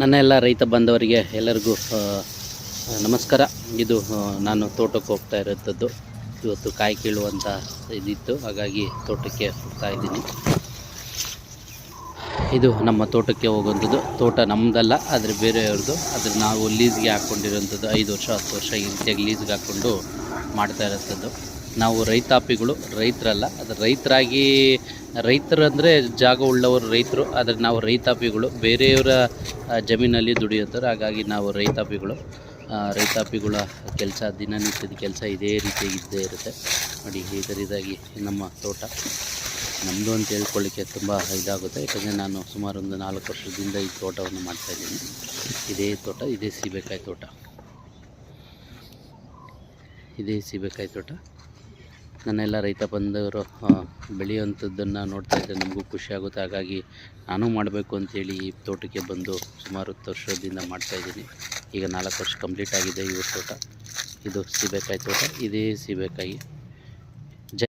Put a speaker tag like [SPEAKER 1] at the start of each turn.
[SPEAKER 1] ನನ್ನ ಎಲ್ಲ ರೈತ ಬಾಂಧವರಿಗೆ ಎಲ್ಲರಿಗೂ ನಮಸ್ಕಾರ. ಇದು ನಾನು ತೋಟಕ್ಕೆ ಹೋಗ್ತಾ ಇರೋಂಥದ್ದು. ಇವತ್ತು ಕಾಯಿ ಕೀಳುವಂಥ ಇದಿತ್ತು, ಹಾಗಾಗಿ ತೋಟಕ್ಕೆ ಹೋಗ್ತಾ ಇದ್ದೀನಿ. ಇದು ನಮ್ಮ ತೋಟಕ್ಕೆ ಹೋಗುವಂಥದ್ದು. ತೋಟ ನಮ್ಮದಲ್ಲ, ಆದರೆ ಬೇರೆಯವ್ರದ್ದು. ಆದರೆ ನಾವು ಲೀಸ್ಗೆ ಹಾಕ್ಕೊಂಡಿರೋಂಥದ್ದು 5 ವರ್ಷ 10 ವರ್ಷ ಈ ರೀತಿಯಾಗಿ ಲೀಸ್ಗೆ ಹಾಕ್ಕೊಂಡು ಮಾಡ್ತಾ ಇರೋಂಥದ್ದು. ನಾವು ರೈತಾಪಿಗಳು, ರೈತರಲ್ಲ. ಅದು ರೈತರು ಅಂದರೆ ಜಾಗ ಉಳ್ಳವರು ರೈತರು, ಆದರೆ ನಾವು ರೈತಾಪಿಗಳು, ಬೇರೆಯವರ ಜಮೀನಲ್ಲಿ ದುಡಿಯುತ್ತಾರೆ. ಹಾಗಾಗಿ ನಾವು ರೈತಾಪಿಗಳ ಕೆಲಸ, ದಿನನಿತ್ಯದ ಕೆಲಸ ಇದೇ ರೀತಿಯಾಗಿ ಇದ್ದೇ ಇರುತ್ತೆ. ನೋಡಿ, ಇದರಿದಾಗಿ ನಮ್ಮ ತೋಟ ನಮ್ಮದು ಅಂತ ಹೇಳ್ಕೊಳ್ಳಿಕ್ಕೆ ತುಂಬ ಇದಾಗುತ್ತೆ. ಯಾಕಂದರೆ ನಾನು ಸುಮಾರು ಒಂದು 4 ವರ್ಷದಿಂದ ಈ ತೋಟವನ್ನು ಮಾಡ್ತಾಯಿದ್ದೀನಿ. ಇದೇ ತೋಟ, ಇದೇ ಸೀಬೆಕಾಯಿ ತೋಟ. ನನ್ನೆಲ್ಲ ರೈತ ಬಂದವರು ಬೆಳೆಯುವಂಥದ್ದನ್ನು ನೋಡ್ತಾ ಇದ್ದರೆ ನಮಗೂ ಖುಷಿಯಾಗುತ್ತೆ. ಹಾಗಾಗಿ ನಾನು ಮಾಡಬೇಕು ಅಂಥೇಳಿ ಈ ತೋಟಕ್ಕೆ ಬಂದು ಸುಮಾರು 10 ವರ್ಷದಿಂದ ಮಾಡ್ತಾಯಿದ್ದೀನಿ. ಈಗ 4 ವರ್ಷ ಕಂಪ್ಲೀಟ್ ಆಗಿದೆ. ಇವ್ರ ತೋಟ, ಇದು ಸೀಬೆಕಾಯಿ ತೋಟ, ಇದೇ ಸೀಬೆಕಾಯಿ.